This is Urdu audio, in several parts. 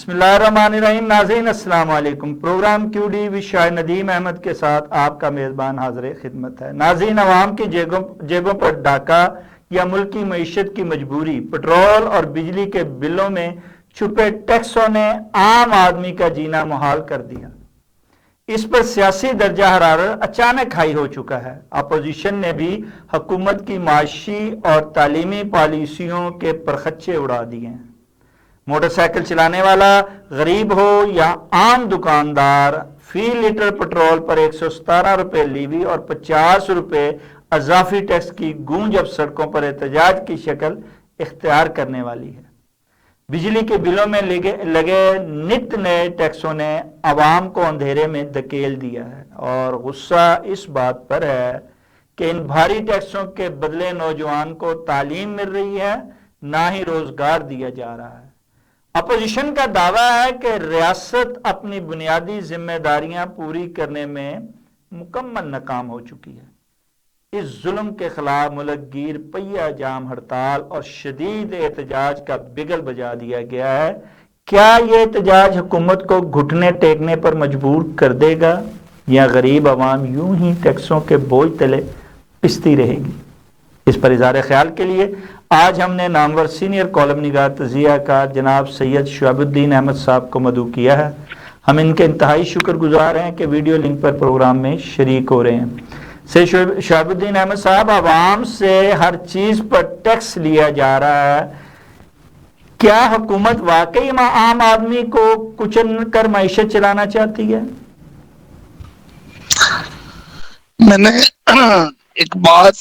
بسم اللہ الرحمن الرحیم. ناظرین السلام علیکم. پروگرام کیو ڈی وی شاہ ندیم احمد کے ساتھ آپ کا میزبان حاضر خدمت ہے. ناظرین، عوام کی جیبوں پر ڈاکہ یا ملک کی معیشت کی مجبوری، پٹرول اور بجلی کے بلوں میں چھپے ٹیکسوں نے عام آدمی کا جینا محال کر دیا. اس پر سیاسی درجہ حرارت اچانک ہائی ہو چکا ہے. اپوزیشن نے بھی حکومت کی معاشی اور تعلیمی پالیسیوں کے پرخچے اڑا دیے ہیں. موٹر سائیکل چلانے والا غریب ہو یا عام دکاندار، فی لیٹر پٹرول پر 117 روپے لیوی اور 50 روپے اضافی ٹیکس کی گونج اب سڑکوں پر احتجاج کی شکل اختیار کرنے والی ہے. بجلی کے بلوں میں لگے نت نئے ٹیکسوں نے عوام کو اندھیرے میں دھکیل دیا ہے، اور غصہ اس بات پر ہے کہ ان بھاری ٹیکسوں کے بدلے نوجوان کو تعلیم مل رہی ہے، نہ ہی روزگار دیا جا رہا ہے. اپوزیشن کا دعویٰ ہے کہ ریاست اپنی بنیادی ذمہ داریاں پوری کرنے میں مکمل ناکام ہو چکی ہے. اس ظلم کے خلاف ملک گیر پہیہ جام ہڑتال اور شدید احتجاج کا بگل بجا دیا گیا ہے. کیا یہ احتجاج حکومت کو گھٹنے ٹیکنے پر مجبور کر دے گا، یا غریب عوام یوں ہی ٹیکسوں کے بوجھ تلے پستی رہے گی؟ اس پر اظہار خیال کے لیے آج ہم نے نامور سینئر کالم نگار تجزیہ کار جناب سید شعیب الدین احمد صاحب کو مدعو کیا ہے. ہم ان کے انتہائی شکر گزار ہیں کہ ویڈیو لنک پر پروگرام میں شریک ہو رہے ہیں. سید شعیب الدین احمد صاحب، عوام سے ہر چیز پر ٹیکس لیا جا رہا ہے. کیا حکومت واقعی عام آدمی کو کچل کر معیشت چلانا چاہتی ہے؟ میں نے ایک بات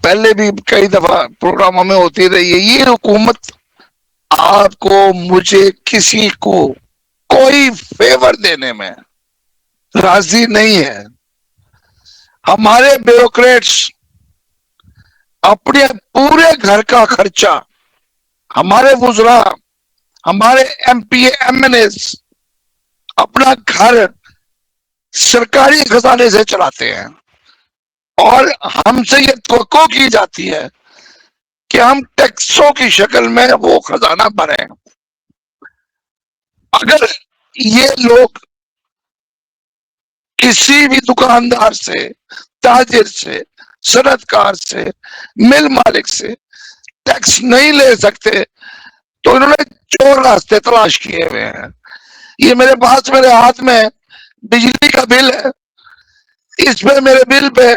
پہلے بھی کئی دفعہ پروگراموں میں ہوتی رہی ہے، یہ حکومت آپ کو، مجھے، کسی کو کوئی فیور دینے میں راضی نہیں ہے. ہمارے بیوروکریٹس اپنے پورے گھر کا خرچہ، ہمارے وزراء، ہمارے M P MNAs اپنا گھر سرکاری خزانے سے چلاتے ہیں، اور ہم سے یہ توقع کی جاتی ہے کہ ہم ٹیکسوں کی شکل میں وہ خزانہ بھریں. اگر یہ لوگ کسی بھی دکاندار سے، تاجر سے، صنعت کار سے، مل مالک سے ٹیکس نہیں لے سکتے تو انہوں نے چور راستے تلاش کیے ہوئے ہیں. یہ میرے پاس، میرے ہاتھ میں بجلی کا بل ہے. اس پہ میرے بل پہ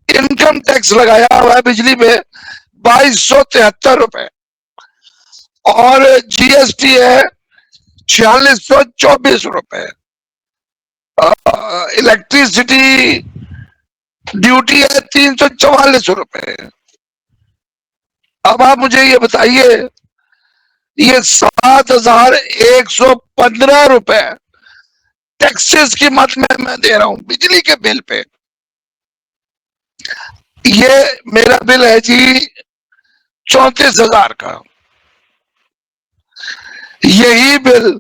انکم ٹیکس لگایا ہوا ہے بجلی پہ 2273 روپے، اور جی ایس ٹی ہے 4624 روپے. الیکٹریسٹی ڈیوٹی ہے 344 روپے. اب آپ مجھے یہ بتائیے، یہ 7115 روپے ٹیکسز کی مت میں دے رہا ہوں بجلی کے بل پہ. یہ میرا بل ہے جی 34,000 کا. یہی بل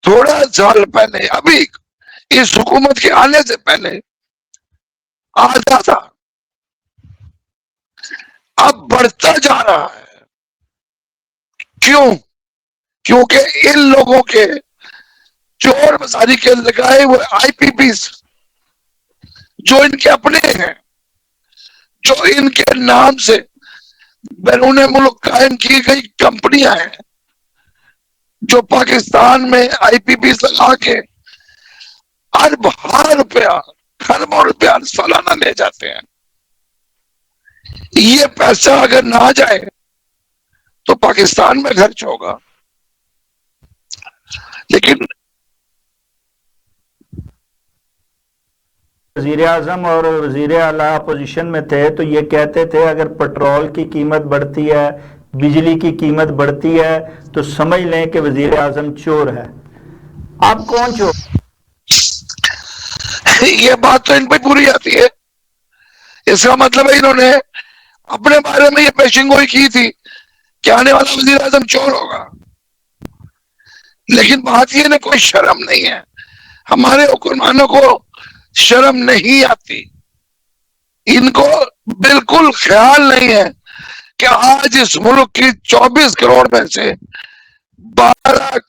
تھوڑا سال پہلے، ابھی اس حکومت کے آنے سے پہلے آتا تھا، اب بڑھتا جا رہا ہے. کیوں؟ کیونکہ ان لوگوں کے چور بازاری کے لگائے ہوئے آئی پی پیز، جو ان کے اپنے ہیں، جو ان کے نام سے بیرون ملک قائم کی گئی کمپنیاں ہیں، جو پاکستان میں آئی پی پیز لگا کے ارب روپیہ، خربوں روپیہ سالانہ لے جاتے ہیں. یہ پیسہ اگر نہ جائے تو پاکستان میں خرچ ہوگا. لیکن وزیر اعظم اور وزیر اعلیٰ اپوزیشن میں تھے تو یہ کہتے تھے اگر پٹرول کی قیمت بڑھتی ہے، بجلی کی قیمت بڑھتی ہے تو سمجھ لیں کہ وزیر اعظم چور ہے. آپ کون چور؟ یہ بات تو ان پہ پوری آتی ہے. اس کا مطلب ہے انہوں نے اپنے بارے میں یہ پیشن گوئی کی تھی کہ آنے والا وزیر اعظم چور ہوگا. لیکن بات یہ کوئی شرم نہیں ہے، ہمارے حکمرانوں کو شرم نہیں آتی. ان کو بالکل خیال نہیں ہے کہ آج اس ملک کی 24 کروڑ میں سے 12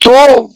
2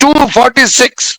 246,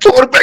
₹2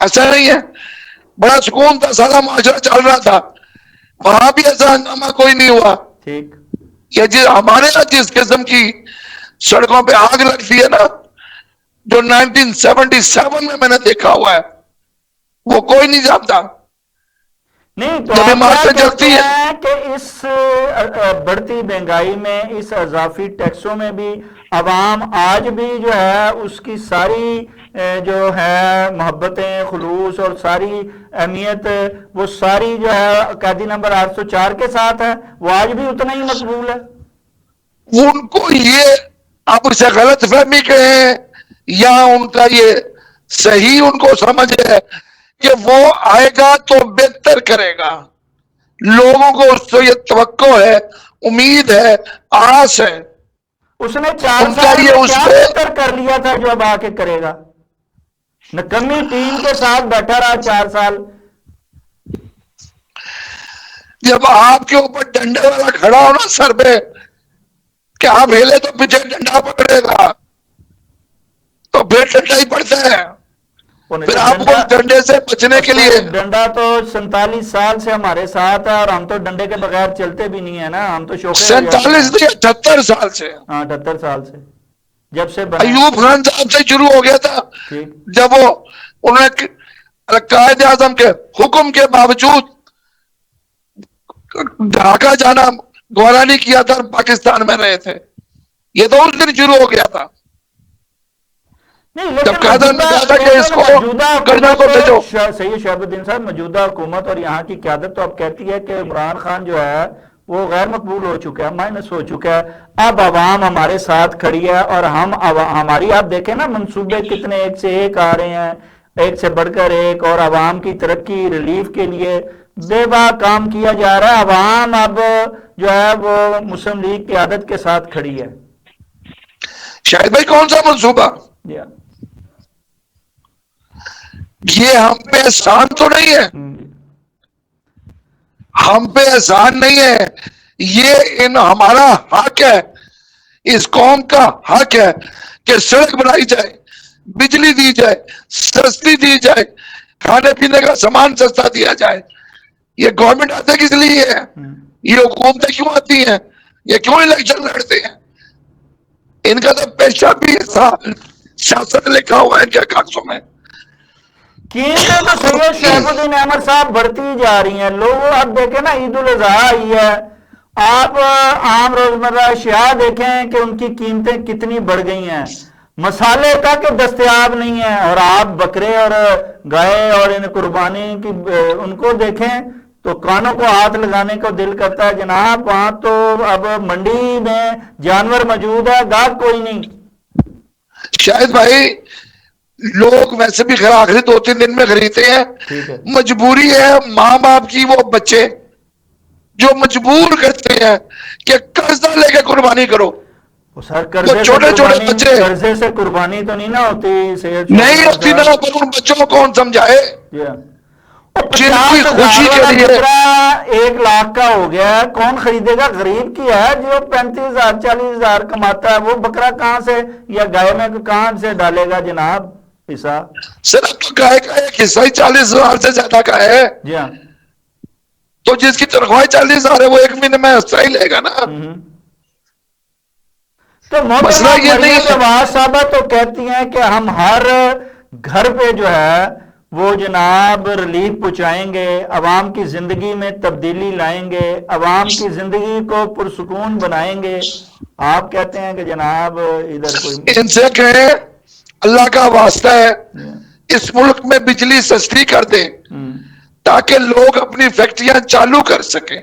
ایسا نہیں ہے. بڑا سکون تھا, سارا معاشرہ چل رہا تھا, وہاں بھی ایسا ہنگامہ کوئی نہیں ہوا. ٹھیک. یہ ہمارے یہاں جس قسم کی سڑکوں پہ آگ لگتی ہے نا, جو 1977 میں نے دیکھا ہوا ہے, وہ کوئی نہیں جانتا. نہیں تو جب آپ کیا عمارتیں کہتے جلتی ہیں, ہیں کہ اس بڑھتی مہنگائی میں, اس اضافی ٹیکسوں میں بھی عوام آج بھی جو ہے اس کی ساری جو ہے محبتیں, خلوص اور ساری اہمیت, وہ ساری جو ہے قیدی نمبر 804 کے ساتھ ہے, وہ آج بھی اتنا ہی مقبول ہے؟ ان کو یہ آپ اسے غلط فہمی کہیں یا ان کا یہ صحیح ان کو سمجھ ہے کہ وہ آئے گا تو بہتر کرے گا. لوگوں کو اس سے یہ توقع ہے, امید ہے, آس ہے. اس نے 4 ان کا سال یہ میں اس کیا پہ بہتر کر لیا تھا جو اب آ کے کرے گا؟ نکمی ٹیم کے ساتھ بیٹھا رہا 4 سال. جب آپ کے اوپر ڈنڈے والا کھڑا ہونا سر پہ کہ آپ ہیلے تو پیچھے ڈنڈا پکڑے گا, تو پھر ڈنڈا ہی پڑتا ہے. پھر آپ کو اس ڈنڈے سے بچنے کے لیے, ڈنڈا تو 47 سال سے ہمارے ساتھ ہے, اور ہم تو ڈنڈے کے بغیر چلتے بھی نہیں ہیں نا, ہم تو شوخے ہو جاتے 47 ہیں. نہیں 78 سال سے, ہاں 78 سال سے جب سے بنے. ایوب خان صاحب سے شروع ہو گیا تھا. ٹھیک. جب وہ انہوں نے قائد اعظم کے حکم کے باوجود ڈھاکہ جانا گوارا نہیں کیا تھا, پاکستان میں رہے تھے. یہ تو اس دن شروع ہو گیا تھا نہیں, جب لیکن قائدر نے کہا تھا کہ اس کو موجودہ کرنل کو بھیجو. حکومت, سید شہاب الدین صاحب, موجودہ حکومت اور یہاں کی قیادت تو اب کہتی ہے کہ عمران خان جو ہے وہ غیر مقبول ہو چکا ہے, مائنس ہو چکا ہے. اب عوام ہمارے ساتھ کھڑی ہے, اور ہماری آپ دیکھیں نا منصوبے کتنے ایک سے ایک آ رہے ہیں, ایک سے بڑھ کر ایک, اور عوام کی ترقی ریلیف کے لیے بے باک کام کیا جا رہا ہے. عوام اب جو ہے وہ مسلم لیگ قیادت کے ساتھ کھڑی ہے. شاہد بھائی کون سا منصوبہ؟ یہ ہم پہ احسان تو نہیں ہے, ہم پہ احسان نہیں ہے, یہ ہمارا حق ہے, اس قوم کا حق ہے کہ سڑک بنائی جائے, بجلی دی جائے, سستی دی جائے, کھانے پینے کا سامان سستا دیا جائے. یہ گورنمنٹ آتے کس لیے ہے؟ یہ حکومتیں کیوں آتی ہیں؟ یہ کیوں الیکشن لڑتے ہیں؟ ان کا تو پیشہ بھی سیاست لکھا ہوا ہے ان کے کاغذوں میں. قیمتیں تو سید شیخ الدین احمد صاحب بڑھتی ہی جا رہی ہیں. لوگ اب دیکھیں نا, عید الاضحیٰ آئی ہے, آپ عام روزمرہ اشیاء دیکھیں کہ ان کی قیمتیں کتنی بڑھ گئی ہیں. مسالے تک دستیاب نہیں ہیں, اور آپ بکرے اور گائے اور ان قربانی کی ان کو دیکھیں تو کانوں کو ہاتھ لگانے کو دل کرتا ہے. جناب وہاں تو اب منڈی میں جانور موجود ہے, گاہک کوئی نہیں. شاہد بھائی لوگ ویسے بھی آخری 2-3 دن میں خریدتے ہیں, مجبوری ہے ماں باپ کی, وہ بچے جو مجبور کرتے ہیں کہ قرضہ لے کے قربانی کرو. سر وہ چھوٹے چھوٹے بچے, قرضے سے قربانی تو نہیں نہ ہوتی نہیں ہوتی نا, پر ان بچوں کو کون سمجھائے جن کی 50,000 خوشی کے والا لیے. بکرا 1 لاکھ کا ہو گیا ہے, کون خریدے گا؟ غریب کی ہے جو 35,000 40,000 کماتا ہے, وہ بکرا کہاں سے یا گائے میں کہاں سے ڈالے گا جناب پیسہ؟ سر اب تو گائے کا ایک حصہ ہی 40,000 سے زیادہ کا ہے. جی ہاں, تو جس کی تنخواہ 40,000 ہے وہ 1 مہینے میں حصہ ہی لے گا نا. تو مسئلہ محترمہ یہ نہیں مریم ہے. نواز صاحبہ تو کہتی ہیں کہ ہم ہر گھر پہ جو ہے وہ جناب ریلیف پہنچائیں گے, عوام کی زندگی میں تبدیلی لائیں گے, عوام کی زندگی کو پرسکون بنائیں گے. آپ کہتے ہیں کہ جناب ادھر کوئی ان سے کہیں اللہ کا واسطہ ہے اس ملک میں بجلی سستی کر دیں تاکہ لوگ اپنی فیکٹریاں چالو کر سکیں,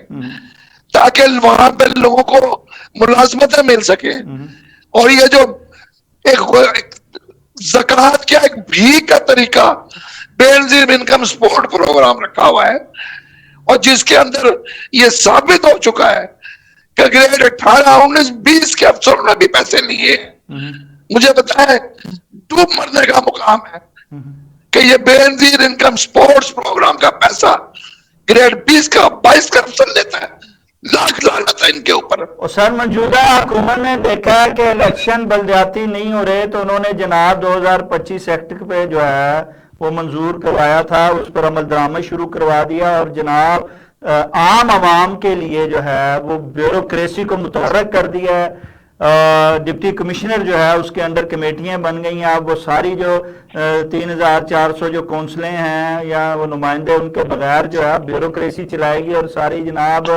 تاکہ وہاں پہ لوگوں کو ملازمتیں مل سکیں. اور یہ جو ایک زکوٰۃ کیا ایک بھیک کا طریقہ بے نظیر انکم سپورٹ پروگرام رکھا ہوا ہے, اور جس کے اندر یہ ثابت ہو چکا ہے کہ گریڈ 18 19 20 کے افسروں نے بھی پیسے لیے. مجھے بتائیں ڈوب مرنے کا مقام ہے کہ یہ بے نظیر انکم سپورٹس پروگرام کا پیسہ گریڈ 20 کا 22 کا افسر لیتا ہے. لاکھ لعنت ہے ان کے اوپر. اور سر موجودہ حکومت نے دیکھا کہ الیکشن بلدیاتی نہیں ہو رہے تو انہوں نے جناب 2025 ایکٹ پہ جو ہے وہ منظور کروایا تھا، اس پر عمل درآمد شروع کروا دیا، اور جناب عام عوام کے لیے جو ہے وہ بیوروکریسی کو متحرک کر دیا ہے۔ ڈپٹی کمشنر جو ہے اس کے اندر کمیٹیاں بن گئی ہیں، اب وہ ساری جو 3400 جو کونسلیں ہیں یا وہ نمائندے، ان کے بغیر جو ہے بیوروکریسی چلائے گی، اور ساری جناب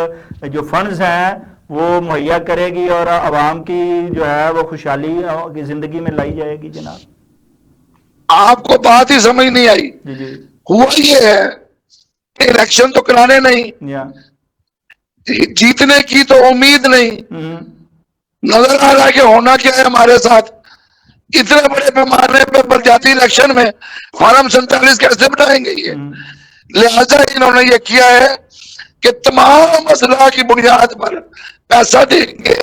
جو فنڈز ہیں وہ مہیا کرے گی، اور عوام کی جو ہے وہ خوشحالی کی زندگی میں لائی جائے گی جناب۔ آپ کو بات ہی سمجھ نہیں آئی۔ جی جی ہوا یہ ہے کہ الیکشن تو کرانے نہیں، یا جیتنے کی تو امید نہیں۔ نظر آ رہا ہے کہ ہونا کیا ہے ہمارے ساتھ۔ اتنے بڑے پیمانے پہ بلدیاتی الیکشن میں فارم 47 کیسے بنائیں گے یہ؟ لہذا انہوں نے یہ کیا ہے کہ تمام مسئلہ کی بنیاد پر پیسہ دیں گے،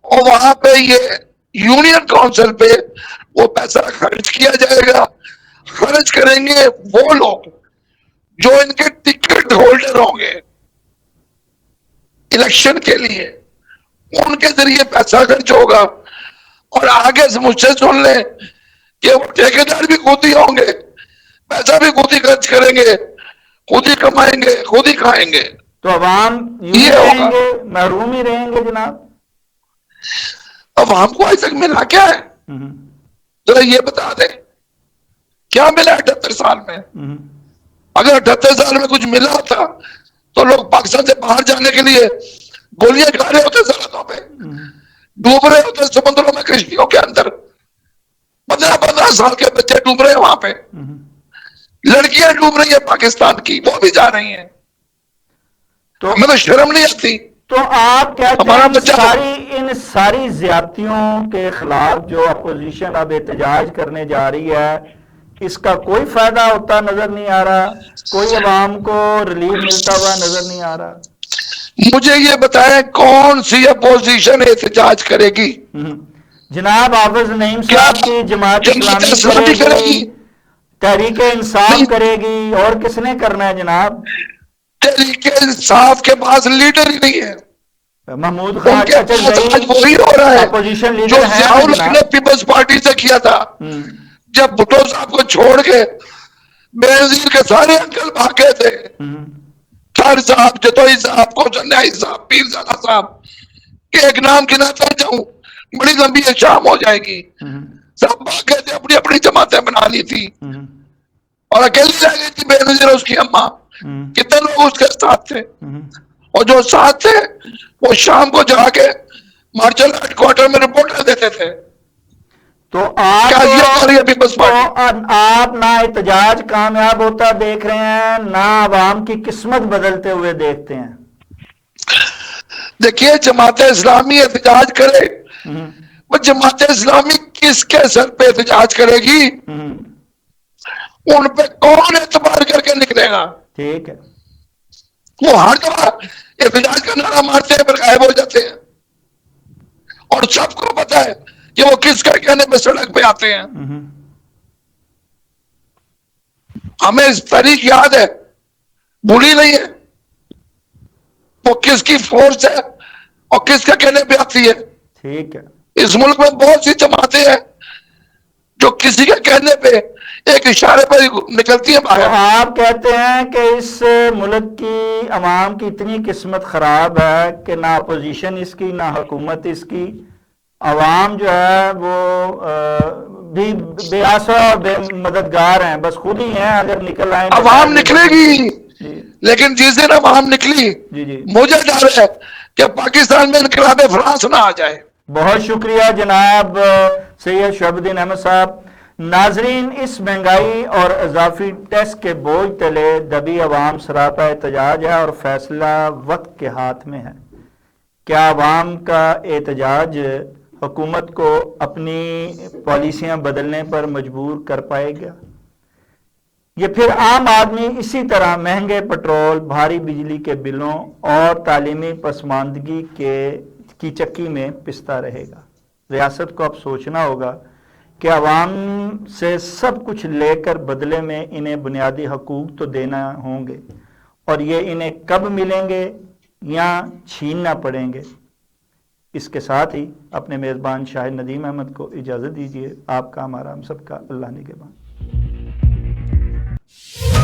اور وہاں پہ یہ یونین کونسل پہ وہ پیسہ خرچ کیا جائے گا۔ خرچ کریں گے وہ لوگ جو ان کے ٹکٹ ہولڈر ہوں گے الیکشن کے لیے، ان کے ذریعے پیسہ خرچ ہوگا۔ اور آگے سے مجھ سے سن لیں کہ وہ ٹھیکیدار بھی خود ہی ہوں گے، پیسہ بھی خود ہی خرچ کریں گے، خود ہی کمائیں گے، خود ہی کھائیں گے۔ تو عوام یہ رہیں ہوگا۔ گے، محروم ہی رہیں گے جناب۔ اب ہم کو آج تک ملا کیا ہے؟ ذرا یہ بتا دیں کیا ملا 78 سال میں؟ اگر 78 سال میں کچھ ملا ہوتا تو لوگ پاکستان سے باہر جانے کے لیے گولیاں کھا رہے ہوتے سرحدوں پہ، ڈوب رہے ہوتے سمندروں میں کشتیوں کے اندر، 15 سال کے بچے ڈوب رہے ہیں وہاں پہ، لڑکیاں ڈوب رہی ہیں پاکستان کی، وہ بھی جا رہی ہیں۔ تو ہمیں تو شرم نہیں آتی؟ تو آپ کہتے ہمارا ہیں بچہ ان ساری زیادتیوں کے خلاف جو اپوزیشن اب احتجاج کرنے جا رہی ہے، اس کا کوئی فائدہ ہوتا نظر نہیں آ رہا، کوئی عوام کو ریلیف ملتا ہوا نظر نہیں آ رہا۔ مجھے یہ بتائیں کون سی اپوزیشن احتجاج کرے گی؟ جناب حافظ نعیم کیا صاحب کی جماعت جماعت اسلامی اسلامی کرے گی، تحریک انصاف نہیں، کرے گی، اور کس نے کرنا ہے جناب؟ تحریک انصاف کے پاس لیڈر ہی نہیں ہے۔ محمود ان خان کے اچھا پاس آج ظہیر وہی ہو رہا ہے اپوزیشن جو لیڈر ہیں ضیاء نا الحق نے جناب۔ پیپلز پارٹی سے کیا تھا۔ جب بھٹو صاحب کو چھوڑ کے بے نظیر کے سارے انکل بھاگے تھے، خیر صاحب، جتوئی صاحب، کوشل نیائی صاحب، پیر زادہ صاحب، کہ ایک نام گناتا جاؤں بڑی لمبی شام ہو جائے گی، سب بھاگے تھے، اپنی اپنی جماعتیں بنا لی تھی، اور اکیلی رہ گئی تھی بے نظیر اس کی اماں۔ کتنے لوگ اس کے ساتھ تھے؟ اور جو ساتھ تھے وہ شام کو جا کے مارشل ہیڈ کوارٹر میں رپورٹ دیتے تھے۔ تو کیا یہ کر رہی ہے پیپلز پارٹی؟ آپ نہ احتجاج کامیاب ہوتا دیکھ رہے ہیں، نہ عوام کی قسمت بدلتے ہوئے دیکھتے ہیں۔ دیکھیے، جماعت اسلامی احتجاج کرے، وہ جماعت اسلامی کس کے سر پہ احتجاج کرے گی؟ ان پہ کون اعتبار کر کے نکلے گا؟ ٹھیک ہے۔ وہ ہر دفعہ احتجاج کا نعرہ مارتے ہیں پھر غائب ہو جاتے ہیں، اور سب کو پتا ہے کہ وہ کس کے کہنے پہ سڑک پہ آتے ہیں۔ ہمیں اس تاریخ یاد ہے، بھولی نہیں ہے، وہ کس کی فورس ہے اور کس کے کہنے پہ آتی ہے۔ ٹھیک ہے۔ اس ملک میں بہت سی جماعتیں ہیں جو کسی کے کہنے پہ ایک اشارے پر نکلتی ہیں تو باہر۔ آپ کہتے ہیں کہ اس ملک کی عوام کی اتنی قسمت خراب ہے کہ نہ اپوزیشن اس کی، نہ حکومت اس کی، عوام جو ہے وہ بھی بے آسرا اور بے مددگار ہیں، بس خود ہی ہیں، اگر نکل آئیں عوام نکلے گی، جی لیکن جس دن عوام نکلی، جی جی۔ مجھے ڈر ہے کہ پاکستان میں انقلاب فرانس نہ آ جائے۔ بہت شکریہ جناب سید شعیب الدین احمد صاحب۔ ناظرین، اس مہنگائی اور اضافی ٹیکس کے بوجھ تلے دبی عوام سراپا احتجاج ہے، اور فیصلہ وقت کے ہاتھ میں ہے۔ کیا عوام کا احتجاج حکومت کو اپنی پالیسیاں بدلنے پر مجبور کر پائے گا؟ یہ پھر عام آدمی اسی طرح مہنگے پٹرول، بھاری بجلی کے بلوں اور تعلیمی پسماندگی کی چکی میں پستا رہے گا؟ ریاست کو اب سوچنا ہوگا کہ عوام سے سب کچھ لے کر بدلے میں انہیں بنیادی حقوق تو دینا ہوں گے، اور یہ انہیں کب ملیں گے یا چھیننا پڑیں گے؟ اس کے ساتھ ہی اپنے میزبان شاہد ندیم احمد کو اجازت دیجیے۔ آپ کا، ہمارا، ہم سب کا اللہ نگہبان۔ اللہ.